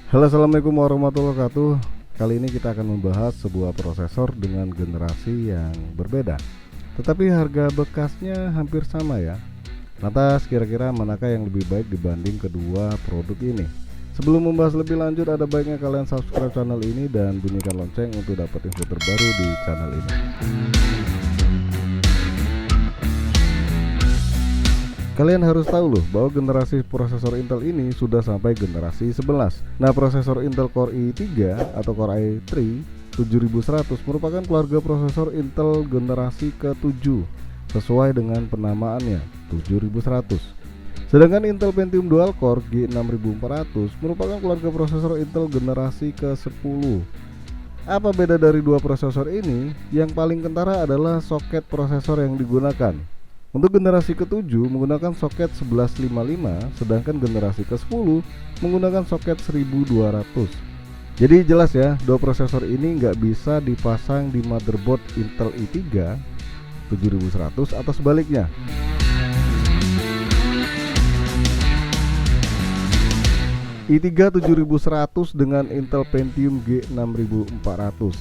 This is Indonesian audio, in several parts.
Halo, assalamualaikum warahmatullahi wabarakatuh. Kali ini kita akan membahas sebuah prosesor dengan generasi yang berbeda, tetapi harga bekasnya hampir sama ya. Lantas kira-kira manakah yang lebih baik dibanding kedua produk ini? Sebelum membahas lebih lanjut, ada baiknya kalian subscribe channel ini dan bunyikan lonceng untuk dapat info terbaru di channel ini. Kalian harus tahu loh bahwa generasi prosesor Intel ini sudah sampai generasi 11. Nah, prosesor Intel Core i3 atau Core i3 7100 merupakan keluarga prosesor Intel generasi ke-7 sesuai dengan penamaannya 7100. Sedangkan Intel Pentium Dual Core G6400 merupakan keluarga prosesor Intel generasi ke-10. Apa beda dari dua prosesor ini? Yang paling kentara adalah soket prosesor yang digunakan. Untuk generasi ke-7 menggunakan soket 1155, sedangkan generasi ke-10 menggunakan soket 1200. Jadi jelas ya, dua prosesor ini nggak bisa dipasang di motherboard Intel i3 7100 atau sebaliknya. i3 7100 dengan Intel Pentium G6400.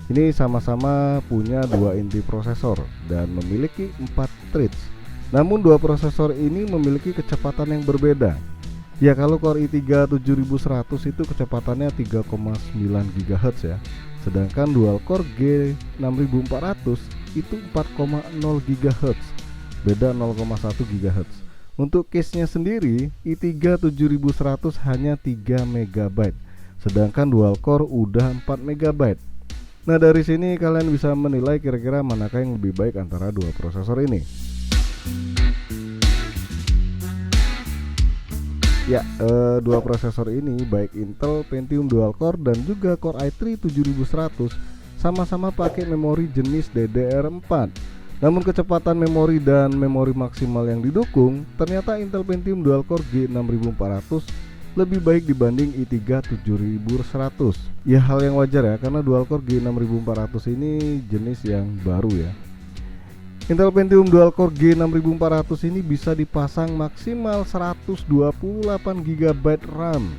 Ini sama-sama punya dua inti prosesor dan memiliki 4 threads. Namun dua prosesor ini memiliki kecepatan yang berbeda. Ya, kalau Core i3 7100 itu kecepatannya 3,9 GHz ya. Sedangkan dual Core G6400 itu 4,0 GHz. Beda 0,1 GHz. Untuk case-nya sendiri, i3 7100 hanya 3 MB, sedangkan dual core udah 4 MB. Nah, dari sini kalian bisa menilai kira-kira manakah yang lebih baik antara dua prosesor ini. Ya, dua prosesor ini baik Intel Pentium Dual Core dan juga Core i3 7100 sama-sama pakai memori jenis DDR4. Namun kecepatan memori dan memori maksimal yang didukung ternyata Intel Pentium Dual Core G6400 lebih baik dibanding i3 7100. Ya, hal yang wajar ya, karena Dual Core G6400 ini jenis yang baru ya. Intel Pentium Dual Core G6400 ini bisa dipasang maksimal 128 GB RAM,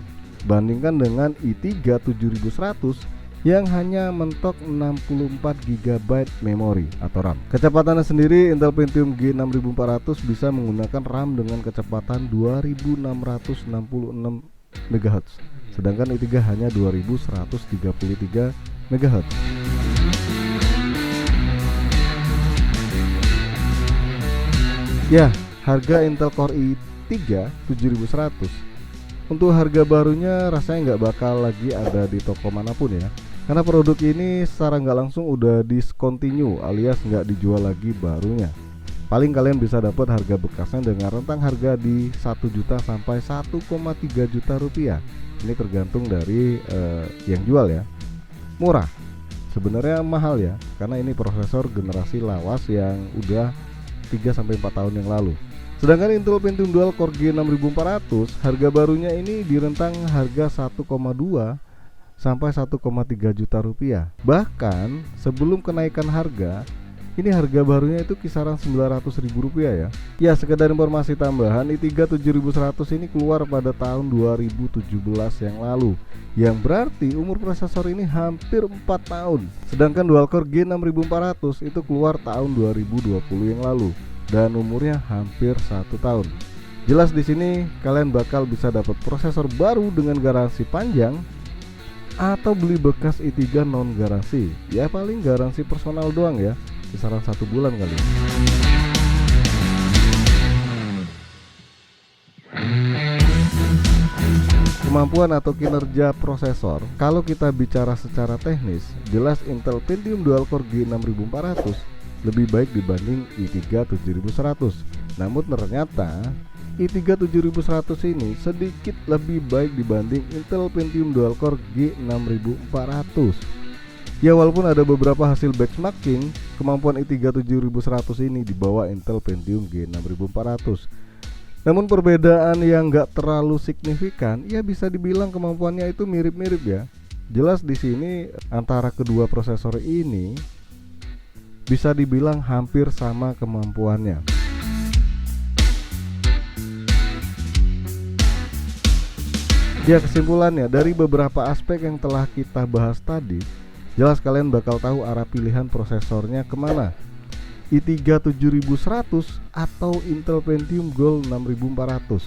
bandingkan dengan i3 7100 yang hanya mentok 64 GB memori atau RAM. Kecepatannya sendiri, Intel Pentium G6400 bisa menggunakan RAM dengan kecepatan 2666 MHz, sedangkan i3 hanya 2133 MHz. Ya, harga Intel Core i3 7100 untuk harga barunya rasanya nggak bakal lagi ada di toko manapun ya, karena produk ini secara nggak langsung udah discontinue alias nggak dijual lagi barunya. Paling kalian bisa dapat harga bekasnya dengan rentang harga di 1 juta sampai 1,3 juta rupiah. Ini tergantung dari yang jual ya. Murah, sebenarnya mahal ya, karena ini prosesor generasi lawas yang udah 3-4 tahun yang lalu. Sedangkan Intel Pentium Dual Core G6400 harga barunya ini di rentang harga 1,2 sampai 1,3 juta rupiah. Bahkan sebelum kenaikan harga, ini harga barunya itu kisaran 900.000 rupiah ya. Ya, sekedar informasi tambahan, i3 7100 ini keluar pada tahun 2017 yang lalu, yang berarti umur prosesor ini hampir 4 tahun. Sedangkan Dual Core G6400 itu keluar tahun 2020 yang lalu dan umurnya hampir 1 tahun. Jelas di sini kalian bakal bisa dapat prosesor baru dengan garansi panjang atau beli bekas i3 non garansi. Ya, paling garansi personal doang ya, kisaran 1 bulan kali. Kemampuan atau kinerja prosesor, kalau kita bicara secara teknis, jelas Intel Pentium Dual Core G6400 lebih baik dibanding i3 7100. Namun ternyata i3 7100 ini sedikit lebih baik dibanding Intel Pentium Dual Core G6400. Ya, walaupun ada beberapa hasil benchmarking, kemampuan i3 7100 ini di bawah Intel Pentium G6400. Namun perbedaan yang gak terlalu signifikan, ya bisa dibilang kemampuannya itu mirip-mirip ya. Jelas di sini antara kedua prosesor ini bisa dibilang hampir sama kemampuannya. Ya, kesimpulannya dari beberapa aspek yang telah kita bahas tadi, jelas kalian bakal tahu arah pilihan prosesornya kemana, i3 7100 atau Intel Pentium Gold 6400.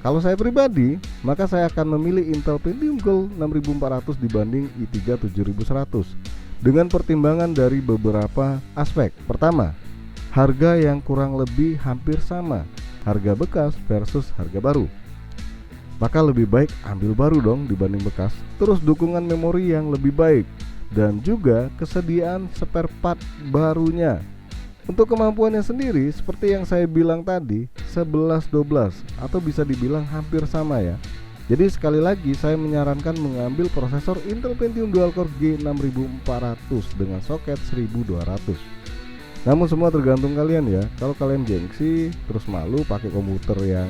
Kalau saya pribadi, maka saya akan memilih Intel Pentium Gold 6400 dibanding i3 7100 dengan pertimbangan dari beberapa aspek. Pertama, harga yang kurang lebih hampir sama, harga bekas versus harga baru. Maka lebih baik ambil baru dong dibanding bekas. Terus dukungan memori yang lebih baik dan juga kesediaan spare part barunya. Untuk kemampuannya sendiri, seperti yang saya bilang tadi, 11-12 atau bisa dibilang hampir sama ya. Jadi sekali lagi saya menyarankan mengambil prosesor Intel Pentium Dual Core G6400 dengan soket 1200. Namun semua tergantung kalian ya. Kalau kalian gengsi terus malu pakai komputer yang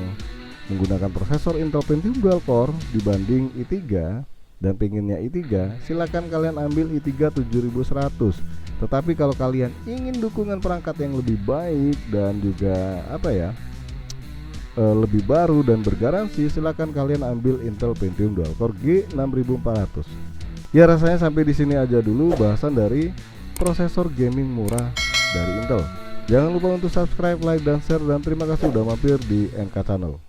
menggunakan prosesor Intel Pentium Dual Core dibanding i3 dan pengennya i3, silakan kalian ambil i3 7100. Tetapi kalau kalian ingin dukungan perangkat yang lebih baik dan juga lebih baru dan bergaransi, silakan kalian ambil Intel Pentium Dual Core G6400. Ya, rasanya sampai di sini aja dulu bahasan dari prosesor gaming murah dari Intel. Jangan lupa untuk subscribe, like, dan share, dan terima kasih udah mampir di NK Channel.